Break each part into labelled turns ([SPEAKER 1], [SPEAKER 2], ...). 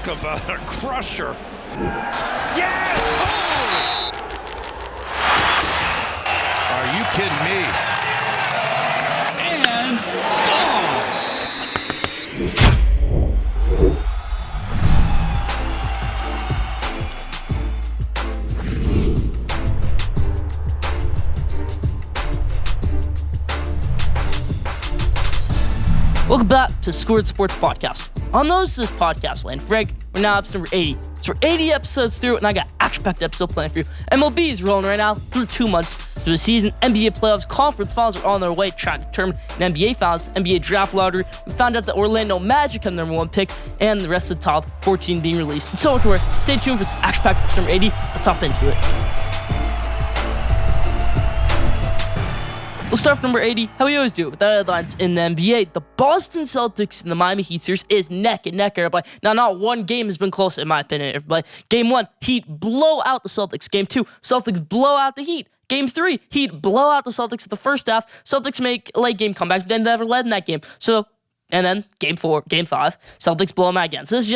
[SPEAKER 1] Talk about a crusher. Yes! Oh!
[SPEAKER 2] Are you kidding me?
[SPEAKER 1] And gone.
[SPEAKER 3] Welcome back to Schoolyard Sports Podcast. On this podcast, Lane Frank, we're now episode number 80. So we're 80 episodes through, and I got action-packed episode planned for you. MLB is rolling right now through 2 months through the season. NBA playoffs, conference finals are on their way, trying to determine an NBA finals, NBA draft lottery. We found out that Orlando Magic have the number 1 pick, and the rest of the top 14 being released. And so much more. Stay tuned for this action-packed episode number 80. Let's hop into it. We'll start with number 80, how we always do it, with the headlines in the NBA. The Boston Celtics and the Miami Heat series is neck and neck, everybody. Now, not one game has been close, in my opinion, everybody. Game 1, Heat blow out the Celtics. Game 2, Celtics blow out the Heat. Game 3, Heat blow out the Celtics in the first half. Celtics make a late game comeback, but then never led in that game. And then Game 4, Game 5, Celtics blow them out again. So this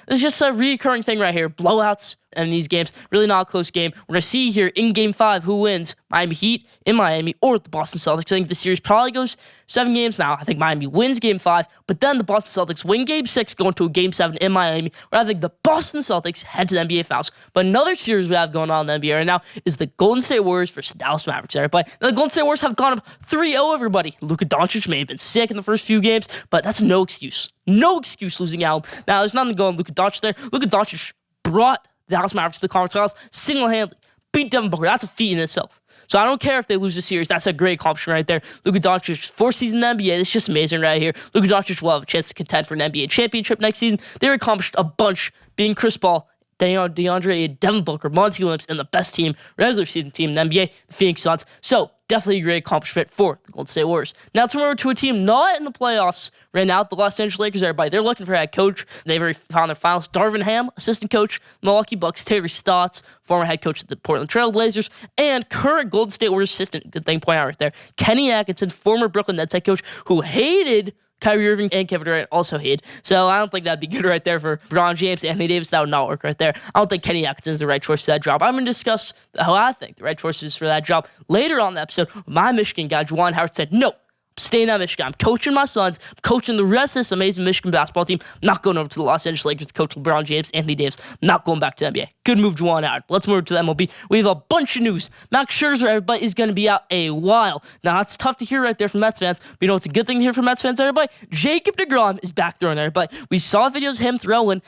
[SPEAKER 3] is just a recurring thing right here. Blowouts in these games. Really not a close game. We're going to see here in Game 5 who wins. Miami Heat in Miami or the Boston Celtics. I think the series probably goes 7 games now. I think Miami wins Game 5, but then the Boston Celtics win Game 6, going to a Game 7 in Miami, where I think the Boston Celtics head to the NBA Finals. But another series we have going on in the NBA right now is the Golden State Warriors versus Dallas Mavericks. Everybody. Now, the Golden State Warriors have gone up 3-0, everybody. Luka Doncic may have been sick in the first few games, but that's no excuse. No excuse losing out. Now, there's nothing going on Luka Doncic there. Luka Doncic brought the Dallas Mavericks to the conference finals single-handedly. Beat Devin Booker. That's a feat in itself. So I don't care if they lose the series. That's a great accomplishment right there. Luka Doncic's 4th season in the NBA. It's just amazing right here. Luka Doncic will have a chance to contend for an NBA championship next season. They accomplished a bunch, being Chris Paul, DeAndre, Devin Booker, Monty Williams, and the best team, regular season team in the NBA, the Phoenix Suns. So definitely a great accomplishment for the Golden State Warriors. Now let's move over to a team not in the playoffs right now, the Los Angeles Lakers. Everybody, they're looking for a head coach. They've already found their finals. Darvin Ham, assistant coach, Milwaukee Bucks. Terry Stotts, former head coach of the Portland Trail Blazers, and current Golden State Warriors assistant. Good thing to point out right there. Kenny Atkinson, former Brooklyn Nets head coach, who hated Kyrie Irving and Kevin Durant also hated. So I don't think that'd be good right there for LeBron James, Anthony Davis. That would not work right there. I don't think Kenny Atkinson is the right choice for that job. I'm going to discuss how I think the right choice is for that job later on in the episode. My Michigan guy, Juwan Howard, said, no, I'm staying at Michigan. I'm coaching my sons. I'm coaching the rest of this amazing Michigan basketball team. I'm not going over to the Los Angeles Lakers to coach LeBron James, Anthony Davis. I'm not going back to the NBA. Good move, Juwan Howard. Let's move to the MLB. We have a bunch of news. Max Scherzer, everybody, is going to be out a while. Now, that's tough to hear right there from Mets fans, but you know what's a good thing to hear from Mets fans, everybody? Jacob deGrom is back throwing, everybody. We saw videos of him throwing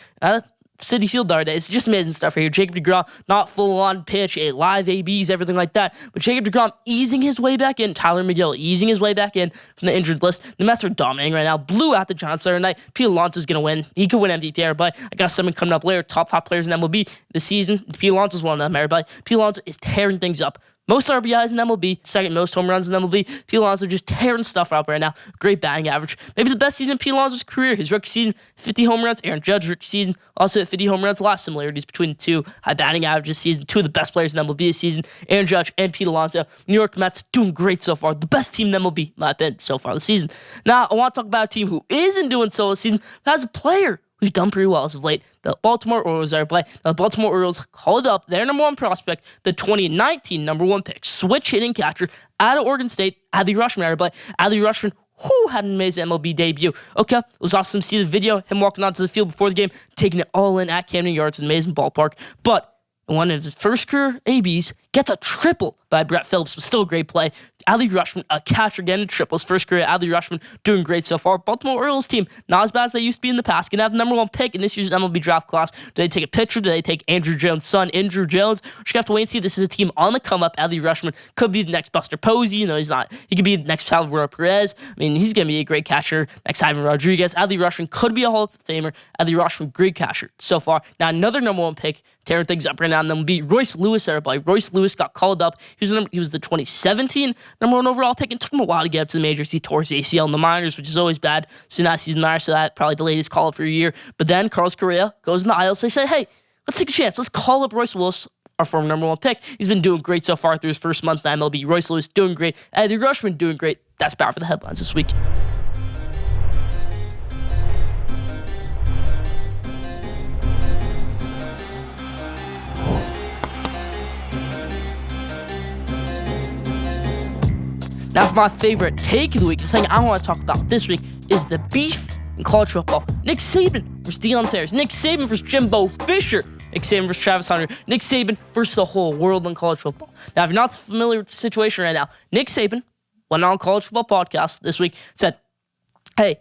[SPEAKER 3] City Field the other day. It's just amazing stuff right here. Jacob deGrom, not full-on pitch, a live ABs, everything like that. But Jacob deGrom easing his way back in. Tyler McGill easing his way back in from the injured list. The Mets are dominating right now. Blew out the Giants Saturday night. Pete Alonso's going to win. He could win MVP, everybody. I got someone coming up later. Top 5 players in MLB this season. Pete Alonso's one of them, everybody. Pete Alonso is tearing things up. Most RBIs in MLB, second most home runs in MLB. Pete Alonso just tearing stuff up right now. Great batting average. Maybe the best season in Pete Alonso's career. His rookie season, 50 home runs. Aaron Judge's rookie season, also at 50 home runs. A lot of similarities between the two. High batting averages this season. 2 of the best players in MLB this season. Aaron Judge and Pete Alonso. New York Mets doing great so far. The best team in MLB, in my opinion, so far this season. Now, I want to talk about a team who isn't doing so this season, but has a player who's done pretty well as of late. The Baltimore Orioles are playing. Now, the Baltimore Orioles called up their number 1 prospect, the 2019 number 1 pick, switch hitting catcher out of Oregon State, Adley Rutschman, everybody. Adley Rutschman, who had an amazing MLB debut. Okay, it was awesome to see the video, him walking onto the field before the game, taking it all in at Camden Yards, an amazing ballpark. But in one of his first career ABs, gets a triple by Brett Phillips, but still a great play. Adley Rutschman, a catcher, getting a triple. His first career, Adley Rutschman, doing great so far. Baltimore Orioles team, not as bad as they used to be in the past. Gonna have the number 1 pick in this year's MLB draft class. Do they take a pitcher? Do they take Andrew Jones' son, Andrew Jones? We're just gonna have to wait and see. This is a team on the come up. Adley Rutschman could be the next Buster Posey. You know, he's not. He could be the next Salvador Perez. I mean, he's gonna be a great catcher. Next Ivan Rodriguez. Adley Rutschman could be a Hall of Famer. Adley Rutschman, great catcher so far. Now, another number 1 pick, tearing things up right now, and then will be Royce Lewis, everybody. Royce Lewis got called up. He was the 2017 number 1 overall pick. It took him a while to get up to the majors. He tore his ACL in the minors, which is always bad. So now he's in the minors, so that probably delayed his call up for a year. But then Carlos Correa goes in the aisle, so they say, hey, let's take a chance. Let's call up Royce Lewis, our former number 1 pick. He's been doing great so far through his first month in the MLB. Royce Lewis doing great. Adley Rutschman doing great. That's about for the headlines this week. Now, for my favorite take of the week, the thing I want to talk about this week is the beef in college football. Nick Saban versus Deion Sanders. Nick Saban versus Jimbo Fisher. Nick Saban versus Travis Hunter. Nick Saban versus the whole world in college football. Now, if you're not familiar with the situation right now, Nick Saban went on a college football podcast this week, said, hey,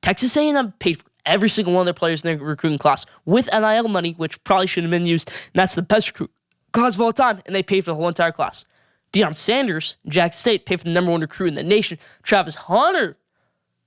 [SPEAKER 3] Texas A&M paid for every single one of their players in their recruiting class with NIL money, which probably shouldn't have been used, and that's the best recruit class of all time, and they paid for the whole entire class. Deion Sanders, Jackson State, paid for the number one recruit in the nation, Travis Hunter,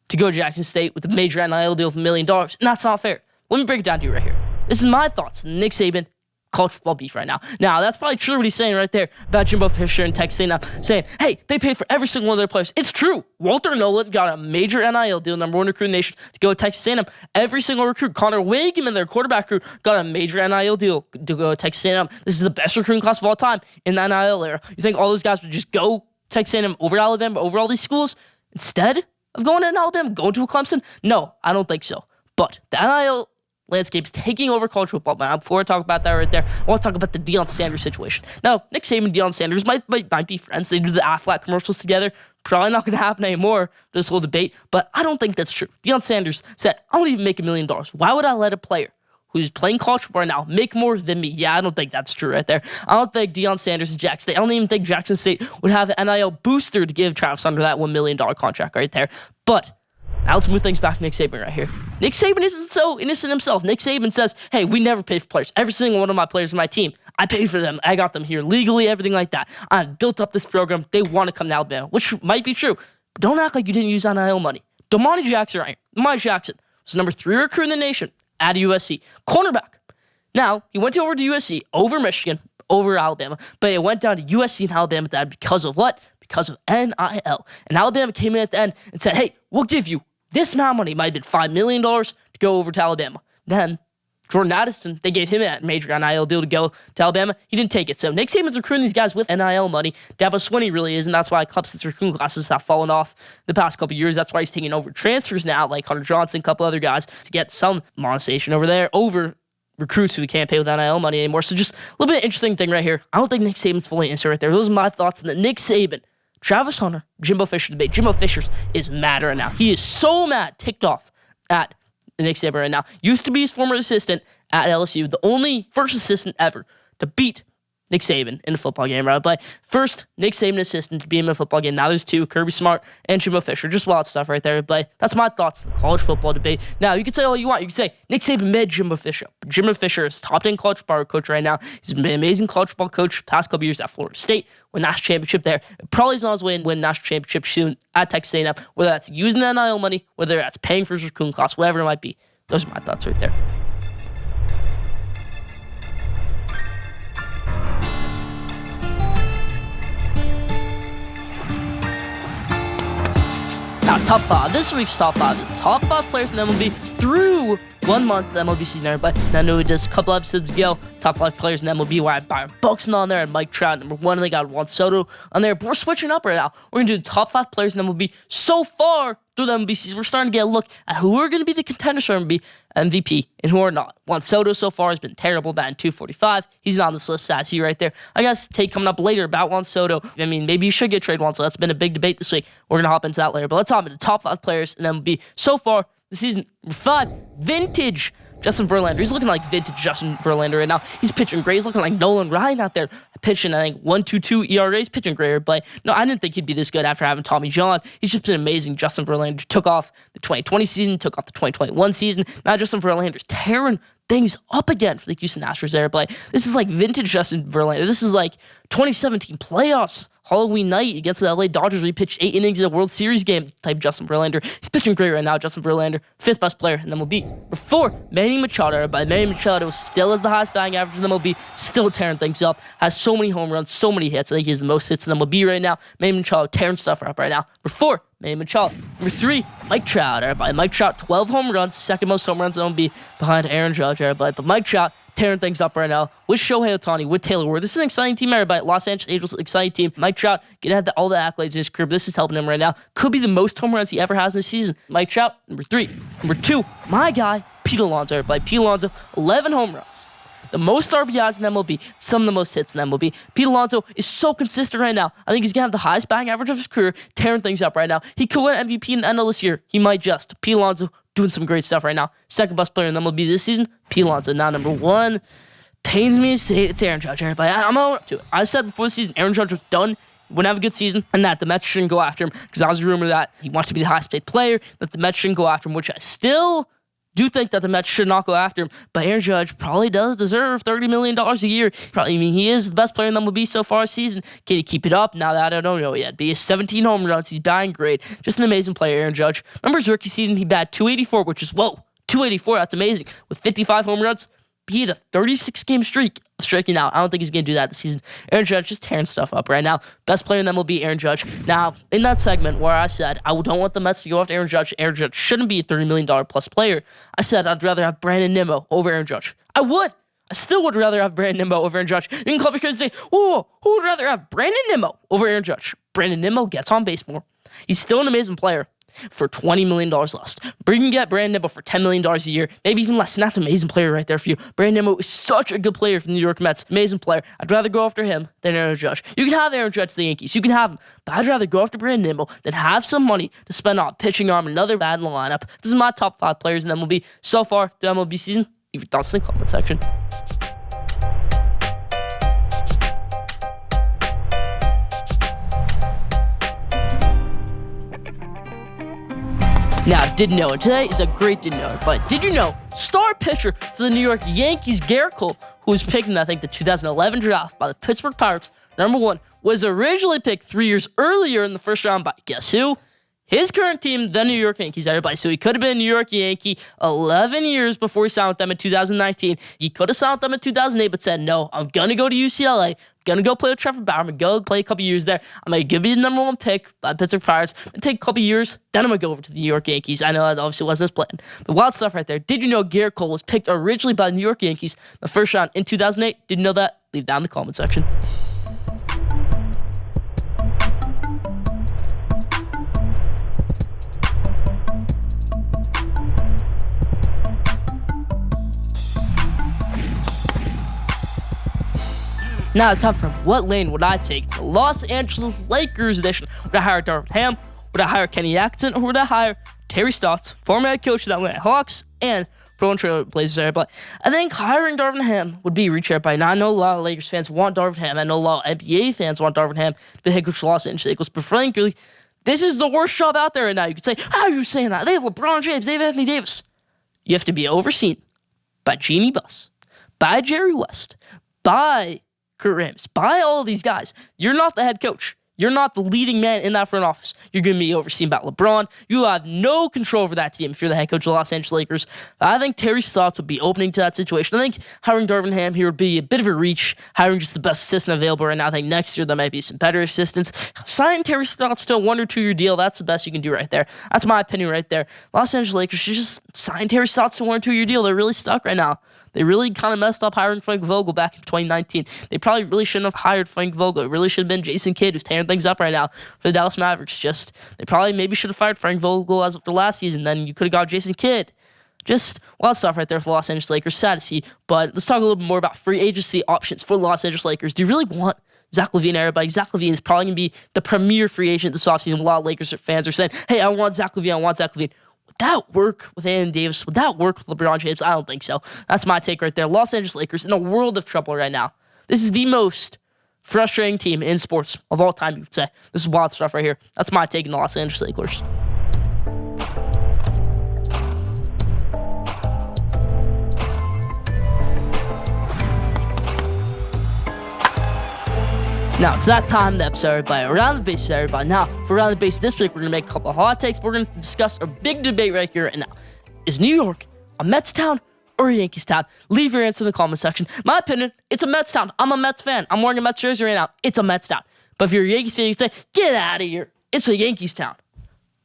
[SPEAKER 3] to go to Jackson State with a major NIL deal of $1 million, and that's not fair. Let me break it down to you right here. This is my thoughts on Nick Saban college football beef right now. Now, that's probably true what he's saying right there about Jimbo Fisher and Texas A&M, saying, hey, they paid for every single one of their players. It's true. Walter Nolan got a major NIL deal, number one recruit in the nation, to go to Texas A&M. Every single recruit, Connor Wakeman, their quarterback crew, got a major NIL deal to go to Texas A&M. This is the best recruiting class of all time in the NIL era. You think all those guys would just go Texas A&M over Alabama, over all these schools, instead of going to Alabama, going to a Clemson? No, I don't think so. But the NIL landscape is taking over college football. But before I talk about that right there, I want to talk about the Deion Sanders situation. Now, Nick Saban and Deion Sanders might be friends. They do the Aflac commercials together. Probably not going to happen anymore, this whole debate. But I don't think that's true. Deion Sanders said, I don't even make $1 million. Why would I let a player who's playing college football right now make more than me? Yeah, I don't think that's true right there. I don't think Deion Sanders and Jackson State, I don't even think Jackson State would have an NIL booster to give Travis Hunter that $1 million contract right there. But now let's move things back to Nick Saban right here. Nick Saban isn't so innocent himself. Nick Saban says, hey, we never pay for players. Every single one of my players on my team, I paid for them. I got them here legally, everything like that. I built up this program. They want to come to Alabama, which might be true. But don't act like you didn't use NIL money. Damani Jackson right here. Damani Jackson was the number 3 recruit in the nation at USC. Cornerback. Now, he went over to USC, over Michigan, over Alabama, but it went down to USC and Alabama then because of what? Because of NIL. And Alabama came in at the end and said, hey, we'll give you this amount of money. Might have been $5 million to go over to Alabama. Then Jordan Addison, they gave him a major NIL deal to go to Alabama. He didn't take it. So Nick Saban's recruiting these guys with NIL money. Dabo Swinney really is, and that's why Clemson's recruiting classes have fallen off the past couple of years. That's why he's taking over transfers now, like Hunter Johnson, a couple other guys, to get some monetization over there, over recruits who can't pay with NIL money anymore. So just a little bit of interesting thing right here. I don't think Nick Saban's fully answered right there. Those are my thoughts on the Nick Saban, Travis Hunter, Jimbo Fisher debate. Jimbo Fisher is mad right now. He is so mad, ticked off at Nick Saban right now. Used to be his former assistant at LSU, the only first assistant ever to beat Nick Saban in a football game, right? But first, Nick Saban assistant to beat him in a football game. Now there's 2, Kirby Smart and Jimbo Fisher. Just wild stuff right there. But that's my thoughts on the college football debate. Now, you can say all you want. You can say Nick Saban made Jimbo Fisher. But Jimbo Fisher is top 10 college football coach right now. He's been an amazing college football coach past couple years at Florida State. Win national championship there. Probably is on his way to win national championship soon at Texas A&M. Whether that's using the NIL money, whether that's paying for his recruiting costs, whatever it might be. Those are my thoughts right there. Now, top 5. This week's top 5 is top 5 players in MLB through 1 month of the MLB season, everybody. Now, I know we did a couple episodes ago, top 5 players in MLB, where I had Byron Buxton on there and Mike Trout, number 1, and they got Juan Soto on there. But we're switching up right now. We're going to do the top 5 players in MLB so far through the MLB season. We're starting to get a look at who are going to be the contenders for MVP and who are not. Juan Soto so far has been terrible, batting .245. He's not on this list, sad. See right there. I got a take coming up later about Juan Soto. I mean, maybe you should get trade Juan Soto. That's been a big debate this week. We're going to hop into that later. But let's hop into the top 5 players in MLB so far this season. Number 5, vintage Justin Verlander. He's looking like vintage Justin Verlander right now. He's pitching great. He's looking like Nolan Ryan out there pitching, I think, 1.22 ERA. He's pitching great, but no, I didn't think he'd be this good after having Tommy John. He's just been amazing. Justin Verlander took off the 2020 season, took off the 2021 season. Now Justin Verlander's tearing things up again for the Houston Astros there, but this is like vintage Justin Verlander. This is like 2017 playoffs, Halloween night against the LA Dodgers where he pitched 8 innings in a World Series game type Justin Verlander. He's pitching great right now, Justin Verlander, 5th best player in the MLB. Number 4, Manny Machado. But Manny Machado still has the highest batting average in the MLB, still tearing things up, has so many home runs, so many hits. I think he has the most hits in the MLB right now. Manny Machado tearing stuff up right now. Number 4, Manny Machado. Number 3, Mike Trout. Everybody. Mike Trout, 12 home runs, 2nd most home runs in the MLB behind Aaron Judge. Everybody. But Mike Trout tearing things up right now with Shohei Ohtani, with Taylor Ward. This is an exciting team, everybody. Los Angeles Angels, exciting team. Mike Trout getting all the accolades in his career. This is helping him right now. Could be the most home runs he ever has in a season. Mike Trout, number 3. Number 2, my guy, Pete Alonso. Everybody. Pete Alonso, 11 home runs. the most RBIs in MLB, some of the most hits in MLB. Pete Alonso is so consistent right now. I think he's going to have the highest batting average of his career, tearing things up right now. He could win MVP in the end of this year. He might just. Pete Alonso doing some great stuff right now. Second best player in MLB this season, Pete Alonso. Now number one, pains me to say it's Aaron Judge. Everybody, I'm on to it. I said before the season, Aaron Judge was done. Wouldn't have a good season, and that the Mets shouldn't go after him because I was a rumor that he wants to be the highest paid player, that the Mets shouldn't go after him, which I still do think that the Mets should not go after him. But Aaron Judge probably does deserve $30 million a year. He is the best player in the MLB so far this season. Can he keep it up? Now that I don't know yet. But he has 17 home runs. He's batting great. Just an amazing player, Aaron Judge. Remember his rookie season? He batted .284, which is, 284. That's amazing. With 55 home runs. He had a 36-game streak of striking out. I don't think he's going to do that this season. Aaron Judge just tearing stuff up right now. Best player in the MLB, Aaron Judge. Now, in that segment where I said I don't want the Mets to go after Aaron Judge shouldn't be a $30 million plus player, I said I'd rather have Brandon Nimmo over Aaron Judge. I still would rather have Brandon Nimmo over Aaron Judge. You can call me crazy and say, who would rather have Brandon Nimmo over Aaron Judge? Brandon Nimmo gets on base more. He's still an amazing player. For $20 million less. But you can get Brandon Nimmo for $10 million a year, maybe even less, and that's an amazing player right there for you. Brandon Nimmo is such a good player for the New York Mets. Amazing player. I'd rather go after him than Aaron Judge. You can have Aaron Judge to the Yankees. You can have him. But I'd rather go after Brandon Nimmo than have some money to spend on pitching arm, another bat in the lineup. This is my top 5 players in MLB so far the MLB season. Leave your thoughts in the comment section. Now, didn't know, and today is a great didn't know, but did you know, star pitcher for the New York Yankees, Garrett Cole, who was picked in, I think, the 2011 draft by the Pittsburgh Pirates, number 1, was originally picked 3 years earlier in the first round by, guess who? His current team, the New York Yankees, everybody. So he could have been a New York Yankee 11 years before he signed with them in 2019. He could have signed with them in 2008, but said, no, I'm going to go to UCLA. I'm going to go play with Trevor Bauer. I'm going to go play a couple years there. I'm going to give you the number 1 pick by Pittsburgh Pirates. And take a couple years, then I'm going to go over to the New York Yankees. I know that obviously wasn't his plan. But wild stuff right there. Did you know Garrett Cole was picked originally by the New York Yankees the first round in 2008? Didn't know that? Leave down in the comment section. Now, time for what lane would I take? The Los Angeles Lakers edition. Would I hire Darvin Ham? Would I hire Kenny Atkinson? Or would I hire Terry Stotts, former head coach of the Atlanta Hawks and Pro and Trail Blazers? But I think hiring Darvin Ham would be a reach here. Now, I know a lot of Lakers fans want Darvin Ham. I know a lot of NBA fans want Darvin Ham to be head coach of the Los Angeles Lakers. But frankly, this is the worst job out there right now. You could say, how are you saying that? They have LeBron James. They have Anthony Davis. You have to be overseen by Jeannie Buss, by Jerry West, by Kurt Rambis, by all of these guys. You're not the head coach. You're not the leading man in that front office. You're going to be overseen by LeBron. You have no control over that team if you're the head coach of the Los Angeles Lakers. I think Terry Stotts would be opening to that situation. I think hiring Darvin Ham here would be a bit of a reach, hiring just the best assistant available right now. I think next year there might be some better assistants. Sign Terry Stotts to a 1 or 2 year deal. That's the best you can do right there. That's my opinion right there. Los Angeles Lakers should just sign Terry Stotts to a 1 or 2 year deal. They're really stuck right now. They really kind of messed up hiring Frank Vogel back in 2019. They probably really shouldn't have hired Frank Vogel. It really should have been Jason Kidd, who's tearing things up right now for the Dallas Mavericks. They probably maybe should have fired Frank Vogel as of the last season. Then you could have got Jason Kidd. Just a lot of stuff right there for the Los Angeles Lakers. Sad to see. But let's talk a little bit more about free agency options for the Los Angeles Lakers. Do you really want Zach LaVine, everybody? Zach LaVine is probably going to be the premier free agent this offseason. A lot of Lakers fans are saying, hey, I want Zach LaVine. Would that work with Anthony Davis? Would that work with LeBron James? I don't think so. That's my take right there. Los Angeles Lakers in a world of trouble right now. This is the most frustrating team in sports of all time, you would say. This is wild stuff right here. That's my take in the Los Angeles Lakers. Now, it's that time in the episode, everybody. Around the bases, everybody. Now, for Around the Base this week, we're going to make a couple of hot takes. We're going to discuss a big debate right here and now. Is New York a Mets town or a Yankees town? Leave your answer in the comment section. My opinion, it's a Mets town. I'm a Mets fan. I'm wearing a Mets jersey right now. It's a Mets town. But if you're a Yankees fan, you can say, get out of here. It's a Yankees town.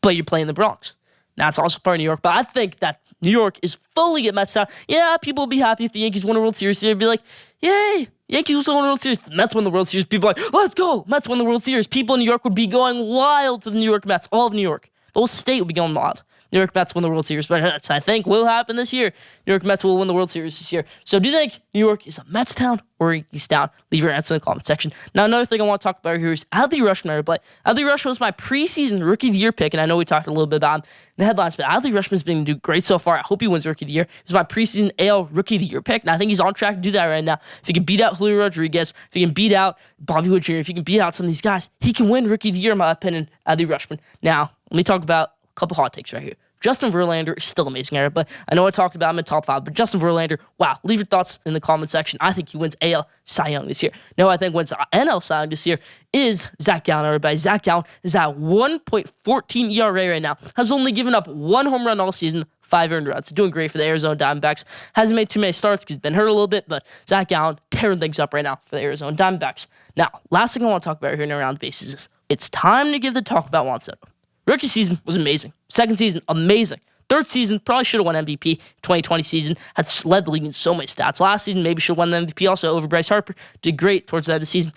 [SPEAKER 3] But you're playing the Bronx. Now, it's also part of New York, but I think that New York is fully a Mets town. Yeah, people will be happy if the Yankees win a World Series. They'll be like, yay, Yankees won the World Series. The Mets win the World Series. People are like, let's go. Mets win the World Series. People in New York would be going wild for the New York Mets. All of New York. The whole state would be going wild. New York Mets win the World Series, but I think will happen this year. New York Mets will win the World Series this year. So do you think New York is a Mets town or a Yankees town? Leave your answer in the comment section. Now, another thing I want to talk about here is Adley Rutschman. But Adley Rutschman was my preseason Rookie of the Year pick, and I know we talked a little bit about him in the headlines, but Adley Rutschman's been doing great so far. I hope he wins Rookie of the Year. He's my preseason AL Rookie of the Year pick, and I think he's on track to do that right now. If he can beat out Julio Rodriguez, if he can beat out Bobby Wood Jr., if he can beat out some of these guys, he can win Rookie of the Year, in my opinion, Adley Rutschman. Now, let me talk about a couple hot takes right here. Justin Verlander is still amazing, Eric, but I know I talked about him in top 5, but Justin Verlander, wow, leave your thoughts in the comment section. I think he wins AL Cy Young this year. No, I think wins NL Cy Young this year is Zach Gallen, everybody. Zach Gallen is at 1.14 ERA right now, has only given up 1 home run all season, 5 earned runs. Doing great for the Arizona Diamondbacks. Hasn't made too many starts because he's been hurt a little bit, but Zach Gallen tearing things up right now for the Arizona Diamondbacks. Now, last thing I want to talk about here in Around the Bases is it's time to give the talk about Juan Soto. Rookie season was amazing. Second season, amazing. Third season, probably should have won MVP. 2020 season had led the league in so many stats. Last season, maybe should have won the MVP also over Bryce Harper. Did great towards the end of the season.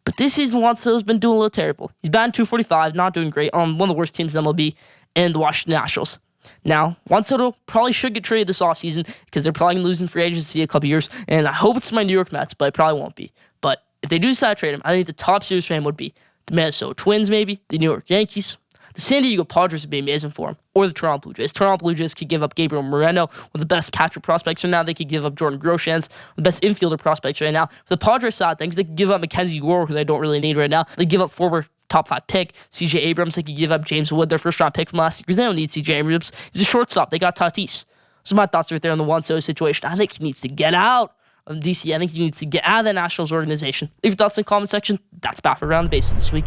[SPEAKER 3] But this season, Juan Soto's been doing a little terrible. He's batting .245, not doing great, on one of the worst teams in MLB, and the Washington Nationals. Now, Juan Soto probably should get traded this offseason because they're probably going to lose him free agency a couple years, and I hope it's my New York Mets, but it probably won't be. But if they do decide to trade him, I think the top suitors for him would be the Minnesota Twins, maybe, the New York Yankees. The San Diego Padres would be amazing for him, or the Toronto Blue Jays. Toronto Blue Jays could give up Gabriel Moreno, one of the best catcher prospects right now. They could give up Jordan Groshans, the best infielder prospects right now. For the Padres side of things, they could give up Mackenzie Gore, who they don't really need right now. They give up former top 5 pick C.J. Abrams. They could give up James Wood, their first-round pick from last year, because they don't need C.J. Abrams. He's a shortstop. They got Tatis. So my thoughts right there on the Juan Soto situation. I think he needs to get out of DC. I think he needs to get out of the Nationals organization. Leave your thoughts in the comment section. That's about for Around the Bases this week.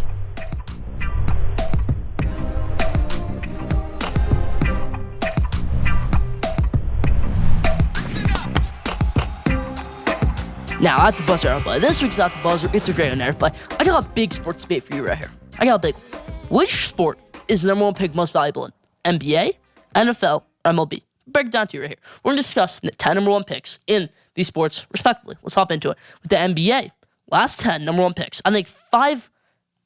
[SPEAKER 3] Now, at the buzzer, everybody. This week's At the Buzzer. It's a great one, everybody. I got a big sports debate for you right here. I got a big one. Which sport is the number 1 pick most valuable in? NBA, NFL, or MLB? Break it down to you right here. We're going to discuss the 10 number 1 picks in these sports, respectively. Let's hop into it. With the NBA, last 10 number 1 picks, I think 5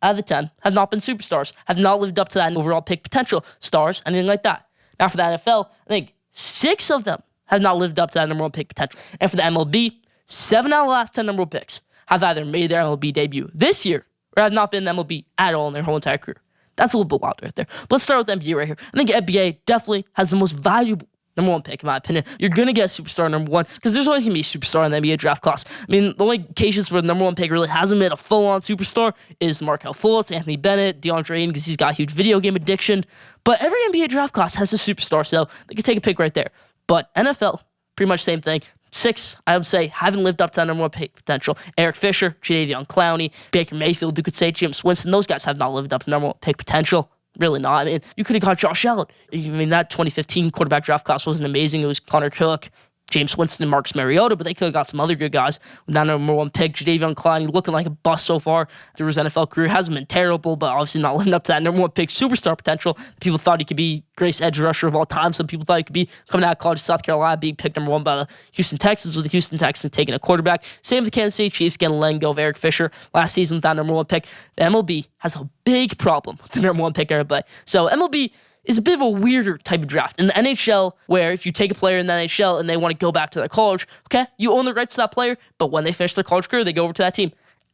[SPEAKER 3] out of the 10 have not been superstars, have not lived up to that overall pick potential, stars, anything like that. Now, for the NFL, I think 6 of them have not lived up to that number 1 pick potential. And for the MLB, 7 out of the last 10 number 1 picks have either made their MLB debut this year or have not been in the MLB at all in their whole entire career. That's a little bit wild right there. But let's start with NBA right here. I think NBA definitely has the most valuable number 1 pick, in my opinion. You're going to get a superstar number 1 because there's always going to be a superstar in the NBA draft class. I mean, the only occasions where the number 1 pick really hasn't been a full-on superstar is Markelle Fultz, Anthony Bennett, DeAndre Ayton because he's got a huge video game addiction. But every NBA draft class has a superstar, so they can take a pick right there. But NFL, pretty much same thing. 6, I would say, haven't lived up to that number 1 pick potential. Eric Fisher, Jadeveon Clowney, Baker Mayfield, you could say James Winston. Those guys have not lived up to number 1 pick potential. Really not. I mean, you could have got Josh Allen. I mean, that 2015 quarterback draft class wasn't amazing. It was Connor Cook, James Winston, and Marcus Mariota, but they could have got some other good guys with that number 1 pick. Jadeveon Clowney looking like a bust so far through his NFL career. Hasn't been terrible, but obviously not living up to that number 1 pick superstar potential. People thought he could be greatest edge rusher of all time. Some people thought he could be coming out of college, South Carolina, being picked number 1 by the Houston Texans, with the Houston Texans taking a quarterback. Same with the Kansas City Chiefs getting letting go of Eric Fisher last season with that number 1 pick. The MLB has a big problem with the number 1 pick, everybody. So MLB is a bit of a weirder type of draft. In the NHL, where if you take a player in the NHL and they want to go back to their college, okay, you own the rights to that player, but when they finish their college career, they go over to that team.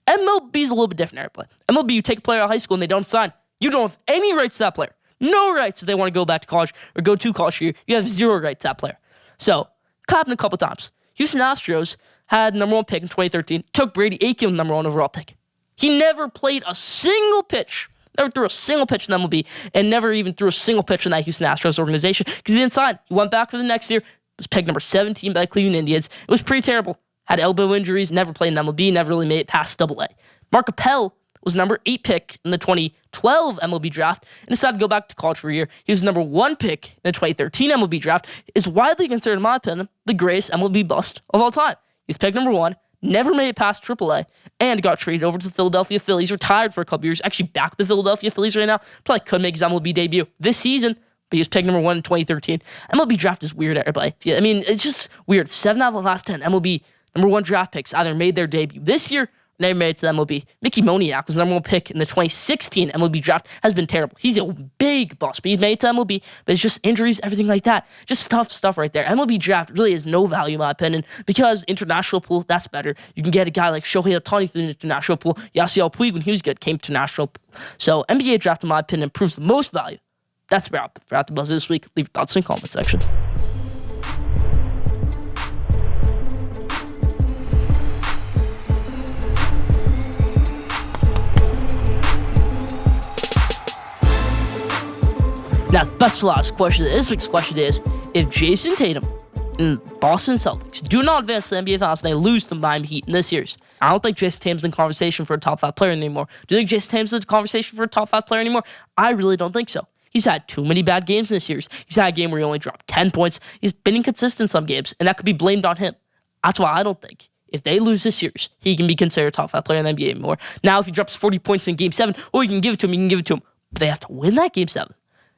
[SPEAKER 3] MLB is a little bit different, everybody. MLB, you take a player out of high school and they don't sign. You don't have any rights to that player. No rights if they want to go back to college or go to college for you. You have 0 rights to that player. So, happened a couple times. Houston Astros had number 1 pick in 2013, took Brady Aiken number 1 overall pick. He never played a single pitch. Never threw a single pitch in MLB, and never even threw a single pitch in that Houston Astros organization because he didn't sign. He went back for the next year, was picked number 17 by the Cleveland Indians. It was pretty terrible. Had elbow injuries, never played in MLB, never really made it past AA. Mark Appel was number 8 pick in the 2012 MLB draft and decided to go back to college for a year. He was number 1 pick in the 2013 MLB draft. Is widely considered, in my opinion, the greatest MLB bust of all time. He's picked number 1. Never made it past AAA, and got traded over to the Philadelphia Phillies. Retired for a couple years. Actually back to the Philadelphia Phillies right now. Probably could make his MLB debut this season, but he was picked number 1 in 2013. MLB draft is weird, everybody. I mean, it's just weird. 7 out of the last 10 MLB number 1 draft picks either made their debut this year never made it to the MLB. Mickey Moniak was the number 1 pick in the 2016 MLB draft, has been terrible. He's a big bust, but he's made it to MLB, but it's just injuries, everything like that. Just tough stuff right there. MLB draft really has no value in my opinion because international pool, that's better. You can get a guy like Shohei Ohtani through the international pool. Yasiel Puig, when he was good, came to national pool. So NBA draft, in my opinion, proves the most value. That's about for At The Buzz this week. Leave your thoughts in the comment section. Now, the best last question of this week's question is, if Jason Tatum and Boston Celtics do not advance to the NBA Finals and they lose to the Miami Heat in this series, I don't think Jason Tatum's in conversation for a top 5 player anymore. Do you think Jason Tatum's in conversation for a top 5 player anymore? I really don't think so. He's had too many bad games in this series. He's had a game where he only dropped 10 points. He's been inconsistent some games, and that could be blamed on him. That's why I don't think if they lose this series, he can be considered a top 5 player in the NBA anymore. Now, if he drops 40 points in Game 7, or you can give it to him, But they have to win that Game 7.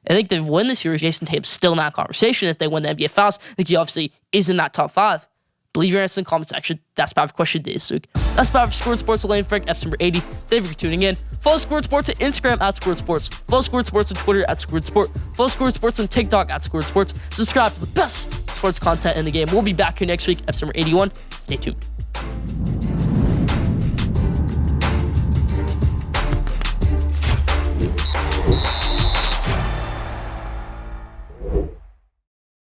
[SPEAKER 3] I think if they win the series, Jason Tatum's still not in conversation. If they win the NBA Finals, I think he obviously is in that top 5. Leave your answer in the comment section. That's about the question this week. That's about Schoolyard Sports, Elaine Frank, episode number 80. Thank you for tuning in. Follow Schoolyard Sports on Instagram at Schoolyard Sports. Follow Schoolyard Sports on Twitter at Schoolyard Sport. Follow Schoolyard Sports on TikTok at Schoolyard Sports. Subscribe for the best sports content in the game. We'll be back here next week, episode number 81. Stay tuned.